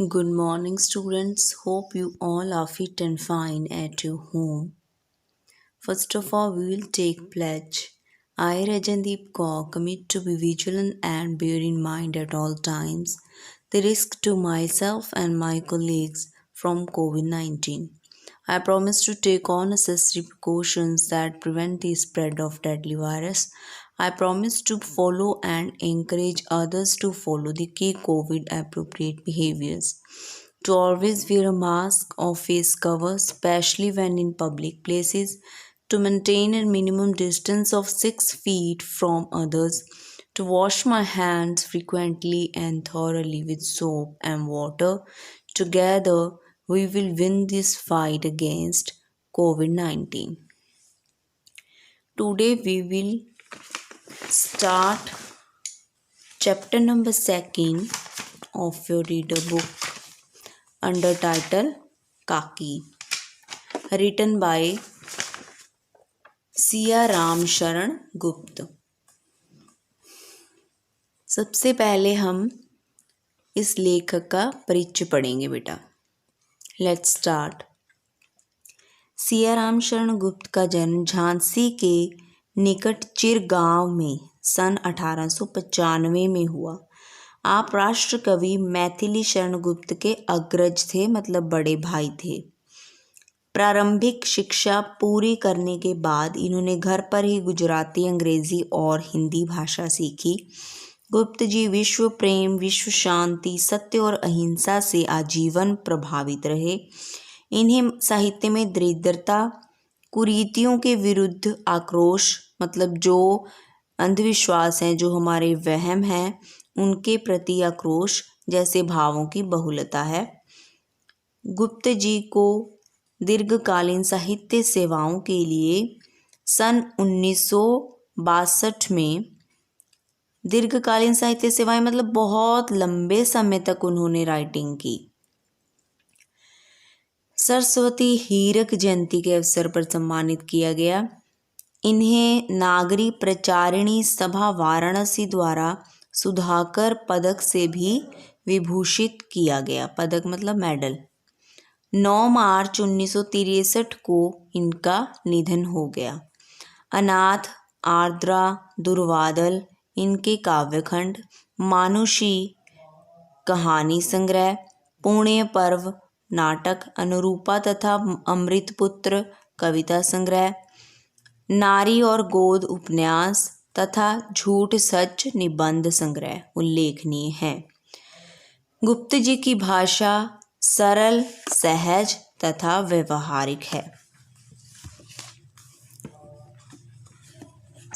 Good morning, students. Hope you all are fit and fine at your home. First of all, we will take pledge. I, Rajandeep Kaur, commit to be vigilant and bear in mind at all times the risk to myself and my colleagues from COVID 19. I promise to take all necessary precautions that prevent the spread of deadly virus. I promise to follow and encourage others to follow the key COVID appropriate behaviors. To always wear a mask or face cover, especially when in public places, to maintain a minimum distance of 6 feet from others, to wash my hands frequently and thoroughly with soap and water. Together, we will win this fight against COVID 19. Today, we will start chapter number 2 of your reader book under title Kaki, written by Siya Ram Sharan Gupt. सबसे पहले हम इस लेखक का परिचय पढ़ेंगे बेटा। Let's start. Siya Ram Sharan Gupt का जन्म झांसी के निकट चिरगांव में सन 1895 में हुआ। आप राष्ट्र कवि मैथिली शरण गुप्त के अग्रज थे, मतलब बड़े भाई थे। प्रारंभिक शिक्षा पूरी करने के बाद इन्होंने घर पर ही गुजराती, अंग्रेजी और हिंदी भाषा सीखी। गुप्त जी विश्व प्रेम, विश्व शांति, सत्य और अहिंसा से आजीवन प्रभावित रहे। इन्हें साहित्य में दरिद्रता, कुरीतियों के विरुद्ध आक्रोश, मतलब जो अंधविश्वास हैं, जो हमारे वहम हैं, उनके प्रति आक्रोश जैसे भावों की बहुलता है। गुप्त जी को दीर्घकालीन साहित्य सेवाओं के लिए सन 1962 में, दीर्घकालीन साहित्य सेवाएं मतलब बहुत लंबे समय तक उन्होंने राइटिंग की। सरस्वती हीरक जयंती के अवसर पर सम्मानित किया गया। इन्हें नागरी प्रचारिणी सभा वाराणसी द्वारा सुधाकर पदक से भी विभूषित किया गया। पदक मतलब मेडल। 9 मार्च 1963 को इनका निधन हो गया। अनाथ, आर्द्रा, दुर्वादल इनके काव्यखंड, मानुषी कहानी संग्रह, पुण्य पर्व नाटक, अनुरूपा तथा अमृतपुत्र कविता संग्रह, नारी और गोद उपन्यास तथा झूठ सच निबंध संग्रह उल्लेखनीय हैं। गुप्त जी की भाषा सरल, सहज तथा व्यवहारिक है।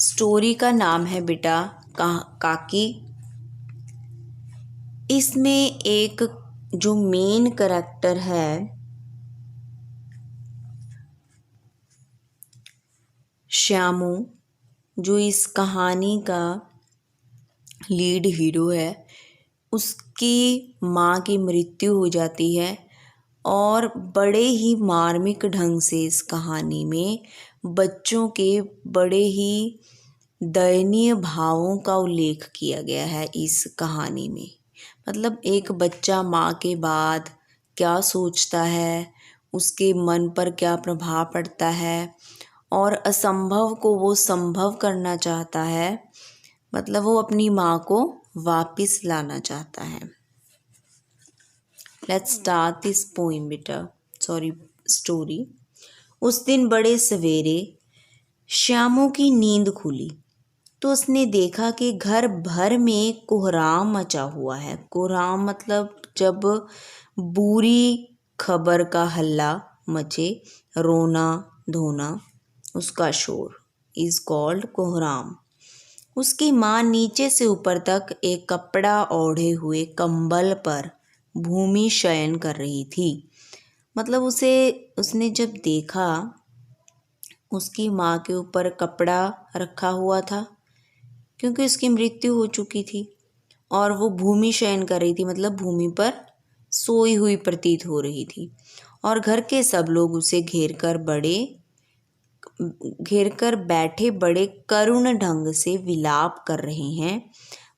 स्टोरी का नाम है बेटा काकी। इसमें एक जो मेन कैरेक्टर है श्यामू, जो इस कहानी का लीड हीरो है, उसकी माँ की मृत्यु हो जाती है और बड़े ही मार्मिक ढंग से इस कहानी में बच्चों के बड़े ही दयनीय भावों का उल्लेख किया गया है। इस कहानी में मतलब एक बच्चा माँ के बाद क्या सोचता है, उसके मन पर क्या प्रभाव पड़ता है और असंभव को वो संभव करना चाहता है, मतलब वो अपनी माँ को वापस लाना चाहता है। लेट्स स्टार्ट दिस पोइम बेटा, स्टोरी। उस दिन बड़े सवेरे श्यामू की नींद खुली तो उसने देखा कि घर भर में कोहराम मचा हुआ है। कोहराम मतलब जब बुरी खबर का हल्ला मचे, रोना धोना, उसका शोर इज कॉल्ड कोहराम। उसकी माँ नीचे से ऊपर तक एक कपड़ा ओढ़े हुए कंबल पर भूमि शयन कर रही थी। मतलब उसने जब देखा उसकी माँ के ऊपर कपड़ा रखा हुआ था, क्योंकि उसकी मृत्यु हो चुकी थी और वो भूमि शयन कर रही थी, मतलब भूमि पर सोई हुई प्रतीत हो रही थी। और घर के सब लोग उसे घेर कर बैठे बड़े करुण ढंग से विलाप कर रहे हैं।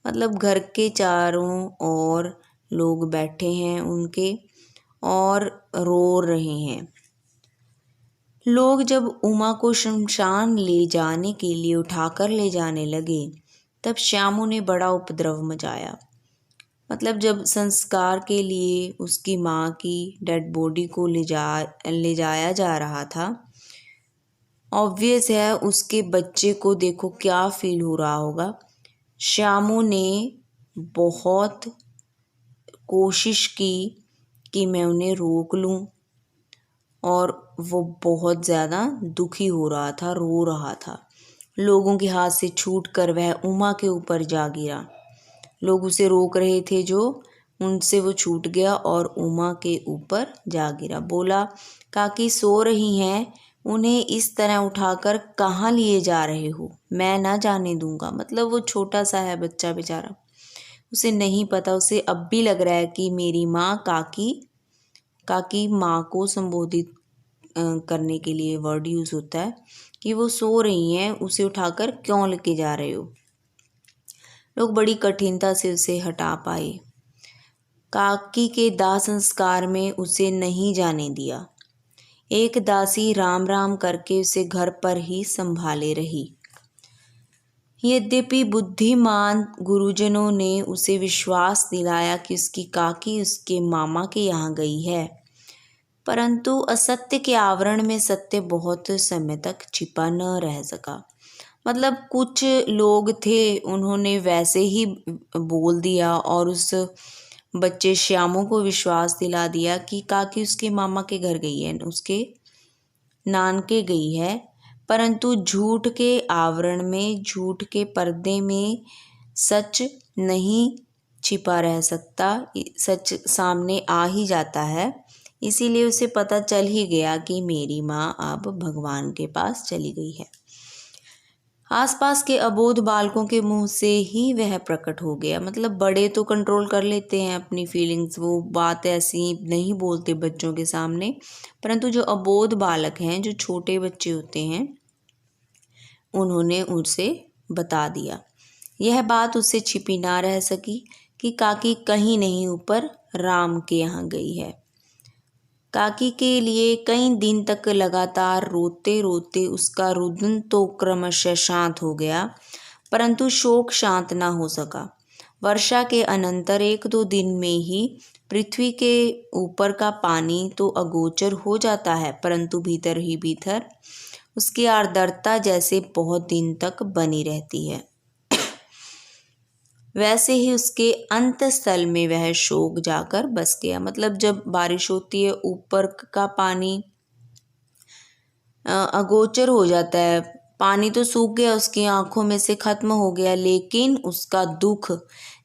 मतलब घर के चारों ओर लोग बैठे हैं उनके और रो रहे हैं। लोग जब उमा को शमशान ले जाने के लिए उठाकर ले जाने लगे तब श्यामू ने बड़ा उपद्रव मचाया। मतलब जब संस्कार के लिए उसकी माँ की डेड बॉडी को ले जाया जा रहा था, ऑब्वियस है उसके बच्चे को देखो क्या फील हो रहा होगा। श्यामू ने बहुत कोशिश की कि मैं उन्हें रोक लूं और वो बहुत ज़्यादा दुखी हो रहा था, रो रहा था। लोगों के हाथ से छूटकर वह उमा के ऊपर जा गिरा। लोग उसे रोक रहे थे जो उनसे वो छूट गया और उमा के ऊपर जा गिरा। बोला, काकी सो रही हैं, उन्हें इस तरह उठाकर कहाँ लिए जा रहे हो? मैं ना जाने दूंगा। मतलब वो छोटा सा है बच्चा बेचारा, उसे नहीं पता। उसे अब भी लग रहा है कि मेरी माँ काकी माँ को संबोधित करने के लिए वर्ड यूज़ होता है कि वो सो रही हैं, उसे उठाकर क्यों लेके जा रहे हो। लोग बड़ी कठिनता से उसे हटा पाए। काकी के दाह संस्कार में उसे नहीं जाने दिया। एक दासी राम राम करके उसे घर पर ही संभाले रही। यद्यपि बुद्धिमान गुरुजनों ने उसे विश्वास दिलाया कि उसकी काकी उसके मामा के यहाँ गई है, परंतु असत्य के आवरण में सत्य बहुत समय तक छिपा न रह सका। मतलब कुछ लोग थे, उन्होंने वैसे ही बोल दिया और उस बच्चे श्यामू को विश्वास दिला दिया कि काकी उसके मामा के घर गई है, उसके नानके गई है। परंतु झूठ के आवरण में, झूठ के पर्दे में सच नहीं छिपा रह सकता, सच सामने आ ही जाता है। इसीलिए उसे पता चल ही गया कि मेरी माँ अब भगवान के पास चली गई है। आसपास के अबोध बालकों के मुंह से ही वह प्रकट हो गया। मतलब बड़े तो कंट्रोल कर लेते हैं अपनी फीलिंग्स, वो बात ऐसी नहीं बोलते बच्चों के सामने, परंतु जो अबोध बालक हैं, जो छोटे बच्चे होते हैं, उन्होंने उसे बता दिया। यह बात उससे छिपी ना रह सकी कि काकी कहीं नहीं ऊपर राम के यहाँ गई है। काकी के लिए कई दिन तक लगातार रोते रोते उसका रुदन तो क्रमशः शांत हो गया, परंतु शोक शांत ना हो सका। वर्षा के अनंतर 1-2 दिन में ही पृथ्वी के ऊपर का पानी तो अगोचर हो जाता है, परंतु भीतर ही भीतर उसकी आर्द्रता जैसे बहुत दिन तक बनी रहती है। वैसे ही उसके अंतस्थल में वह शोक जाकर बस गया। मतलब जब बारिश होती है, ऊपर का पानी अगोचर हो जाता है, पानी तो सूख गया, उसकी आंखों में से खत्म हो गया, लेकिन उसका दुख,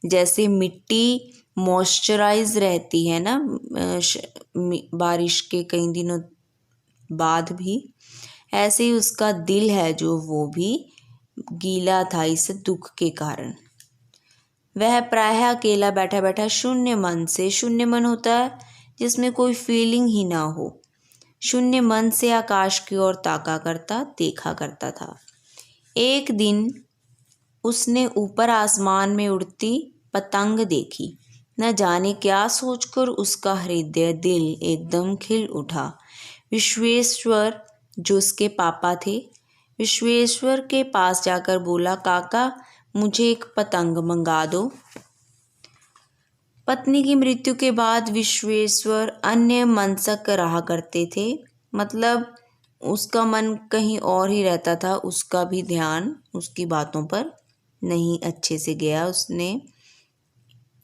जैसे मिट्टी मॉइस्चराइज रहती है ना बारिश के कई दिनों बाद भी, ऐसे ही उसका दिल है जो वो भी गीला था इस दुख के कारण। वह प्रायः अकेला बैठा बैठा शून्य मन से, शून्य मन होता है जिसमें कोई फीलिंग ही ना हो, शून्य मन से आकाश की ओर ताका करता देखा करता था। एक दिन उसने ऊपर आसमान में उड़ती पतंग देखी। न जाने क्या सोचकर उसका हृदय दिल एकदम खिल उठा। विश्वेश्वर, जो उसके पापा थे, विश्वेश्वर के पास जाकर बोला, काका मुझे एक पतंग मंगा दो। पत्नी की मृत्यु के बाद विश्वेश्वर अन्य मनसक रहा करते थे। मतलब उसका मन कहीं और ही रहता था, उसका भी ध्यान उसकी बातों पर नहीं अच्छे से गया, उसने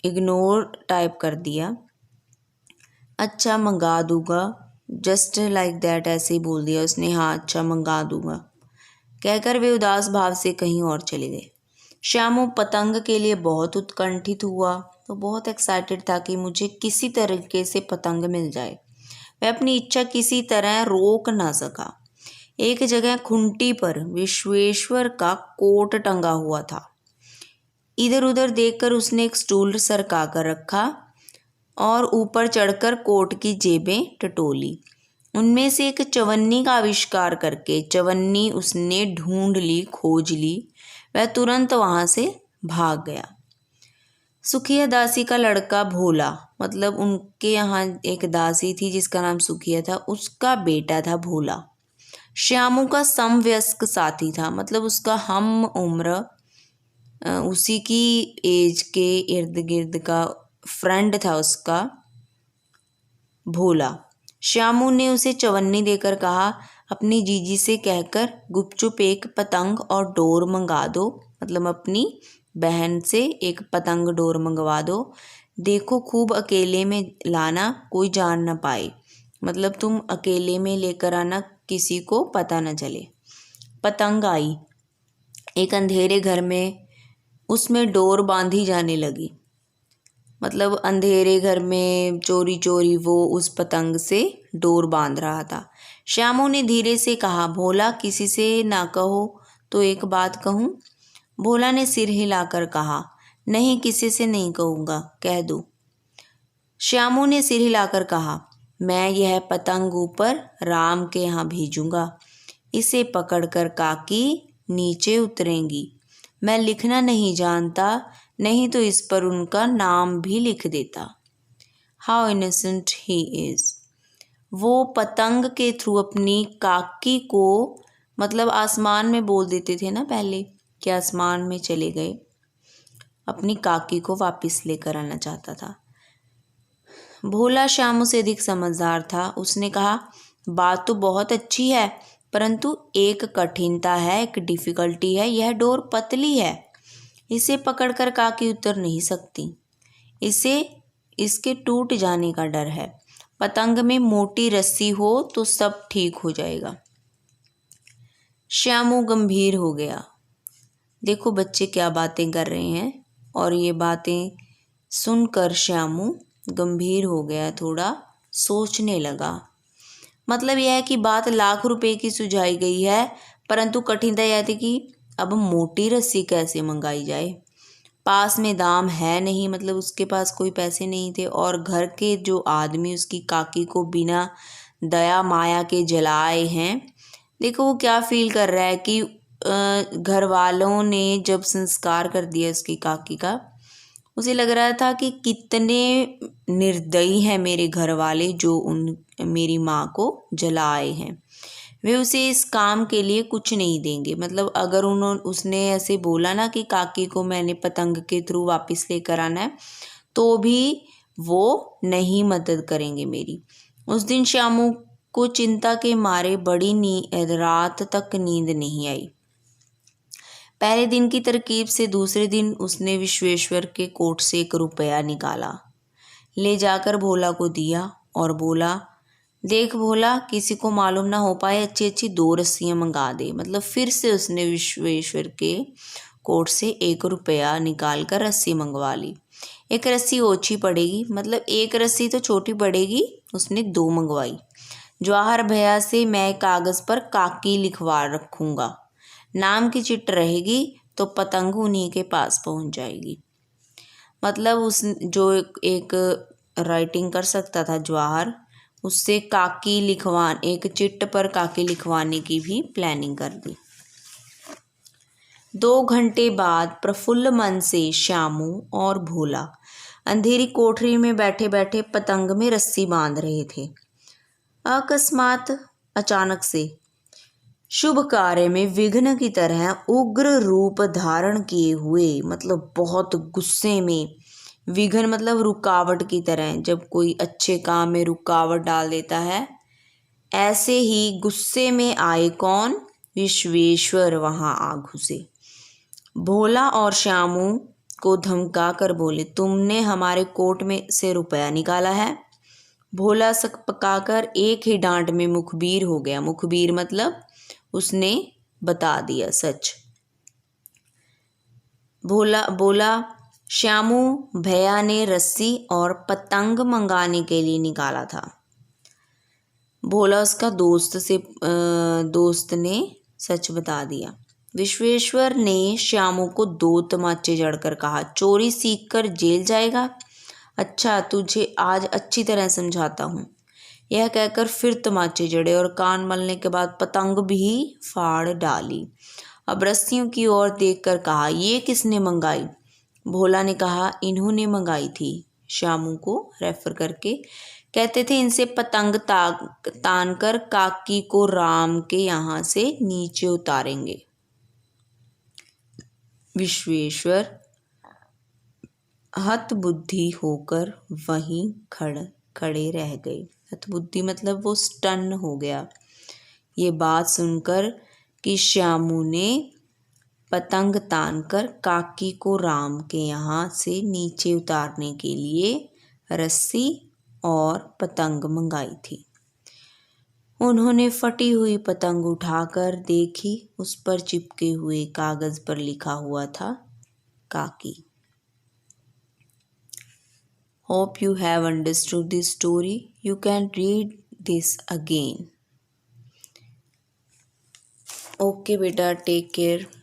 इग्नोर टाइप कर दिया। अच्छा मंगा दूंगा, जस्ट लाइक दैट, ऐसे ही बोल दिया उसने। हाँ अच्छा मंगा दूंगा कहकर वे उदास भाव से कहीं और चले गए। श्यामू पतंग के लिए बहुत उत्कंठित हुआ, तो बहुत एक्साइटेड था कि मुझे किसी तरीके से पतंग मिल जाए। वह अपनी इच्छा किसी तरह रोक ना सका। एक जगह खुंटी पर विश्वेश्वर का कोट टंगा हुआ था। इधर उधर देखकर उसने एक स्टूल सरका कर रखा और ऊपर चढ़कर कोट की जेबें टटोली। उनमें से एक चवन्नी का आविष्कार करके, चवन्नी उसने ढूंढ ली, खोज ली, वह तुरंत वहां से भाग गया। सुखिया दासी का लड़का भोला, मतलब उनके यहाँ एक दासी थी जिसका नाम सुखिया था, उसका बेटा था भोला। श्यामू का समवयस्क साथी था, मतलब उसका हम उम्र उसी की एज के इर्द गिर्द का फ्रेंड था उसका भोला। श्यामू ने उसे चवन्नी देकर कहा, अपनी जीजी से कहकर गुपचुप एक पतंग और डोर मंगा दो, मतलब अपनी बहन से एक पतंग डोर मंगवा दो। देखो खूब अकेले में लाना, कोई जान न पाए, मतलब तुम अकेले में लेकर आना, किसी को पता न चले। पतंग आई, एक अंधेरे घर में उसमें डोर बांधी जाने लगी, मतलब अंधेरे घर में चोरी चोरी वो उस पतंग से डोर बांध रहा था। श्यामू ने धीरे से कहा, भोला किसी से ना कहो तो एक बात कहूँ। भोला ने सिर हिलाकर कहा, नहीं किसी से नहीं कहूँगा, कह दो। श्यामू ने सिर हिलाकर कहा, मैं यह पतंग ऊपर राम के यहाँ भेजूंगा, इसे पकड़कर काकी नीचे उतरेंगी। मैं लिखना नहीं जानता, नहीं तो इस पर उनका नाम भी लिख देता। How innocent he is. वो पतंग के थ्रू अपनी काकी को, मतलब आसमान में बोल देते थे ना पहले कि आसमान में चले गए, अपनी काकी को वापस लेकर आना चाहता था। भोला श्यामू से अधिक समझदार था। उसने कहा, बात तो बहुत अच्छी है, परंतु एक कठिनता है, एक डिफ़िकल्टी है। यह डोर पतली है, इसे पकड़कर काकी उतर नहीं सकती, इसके टूट जाने का डर है। पतंग में मोटी रस्सी हो तो सब ठीक हो जाएगा। श्यामू गंभीर हो गया। देखो बच्चे क्या बातें कर रहे हैं, और ये बातें सुनकर श्यामू गंभीर हो गया, थोड़ा सोचने लगा। मतलब यह है कि बात लाख रुपए की सुझाई गई है, परंतु कठिनता यह थी कि अब मोटी रस्सी कैसे मंगाई जाए। पास में दाम है नहीं, मतलब उसके पास कोई पैसे नहीं थे, और घर के जो आदमी उसकी काकी को बिना दया माया के जलाए हैं। देखो वो क्या फील कर रहा है कि घर वालों ने जब संस्कार कर दिया उसकी काकी का, उसे लग रहा था कि कितने निर्दयी हैं मेरे घर वाले जो मेरी माँ को जलाए हैं। वे उसे इस काम के लिए कुछ नहीं देंगे, मतलब अगर उसने ऐसे बोला ना कि काकी को मैंने पतंग के थ्रू वापस लेकर आना है, तो भी वो नहीं मदद करेंगे मेरी। उस दिन श्यामू को चिंता के मारे बड़ी रात तक नींद नहीं आई। पहले दिन की तरकीब से दूसरे दिन उसने विश्वेश्वर के कोट से 1 रुपया निकाला, ले जाकर भोला को दिया और बोला, देख भोला, किसी को मालूम ना हो पाए, अच्छी अच्छी 2 रस्सियाँ मंगा दे। मतलब फिर से उसने विश्वेश्वर के कोट से 1 रुपया निकाल कर रस्सी मंगवा ली। 1 रस्सी ओछी पड़ेगी, मतलब 1 रस्सी तो छोटी पड़ेगी, उसने 2 मंगवाई। जवाहर भैया से मैं कागज़ पर काकी लिखवा रखूँगा, नाम की चिट रहेगी तो पतंग उन्हीं के पास पहुँच जाएगी। मतलब उस जो एक राइटिंग कर सकता था जवाहर, उससे काकी एक चिट पर काकी लिखवाने की भी प्लानिंग कर दी। 2 घंटे बाद प्रफुल्ल मन से श्यामू और भोला अंधेरी कोठरी में बैठे बैठे पतंग में रस्सी बांध रहे थे। अकस्मात अचानक से शुभ कार्य में विघ्न की तरह उग्र रूप धारण किए हुए, मतलब बहुत गुस्से में, विघ्न मतलब रुकावट की तरह, जब कोई अच्छे काम में रुकावट डाल देता है, ऐसे ही गुस्से में आए कौन? विश्वेश्वर वहां आ घुसे। भोला और श्यामू को धमका कर बोले, तुमने हमारे कोट में से रुपया निकाला है। भोला सक पकाकर एक ही डांट में मुखबिर हो गया। मुखबिर मतलब उसने बता दिया सच। भोला बोला, श्यामू भैया ने रस्सी और पतंग मंगाने के लिए निकाला था। भोला उसका दोस्त ने सच बता दिया। विश्वेश्वर ने श्यामू को 2 तमाचे जड़कर कहा, चोरी सीखकर जेल जाएगा। अच्छा, तुझे आज अच्छी तरह समझाता हूँ। यह कहकर फिर तमाचे जड़े और कान मलने के बाद पतंग भी फाड़ डाली। अब रस्सियों की ओर देखकर कहा, ये किसने मंगाई? भोला ने कहा, इन्होंने मंगाई थी। श्यामू को रेफर करके कहते थे, इनसे पतंग तान कर काकी को राम के यहाँ से नीचे उतारेंगे। विश्वेश्वर हतबुद्धि होकर वहीं खड़े रह गए। हतबुद्धि मतलब वो स्टन हो गया ये बात सुनकर कि श्यामू ने पतंग तानकर काकी को राम के यहाँ से नीचे उतारने के लिए रस्सी और पतंग मंगाई थी। उन्होंने फटी हुई पतंग उठाकर देखी, उस पर चिपके हुए कागज पर लिखा हुआ था काकी। Hope you have understood this story. You can read this again. Okay बेटा, take care.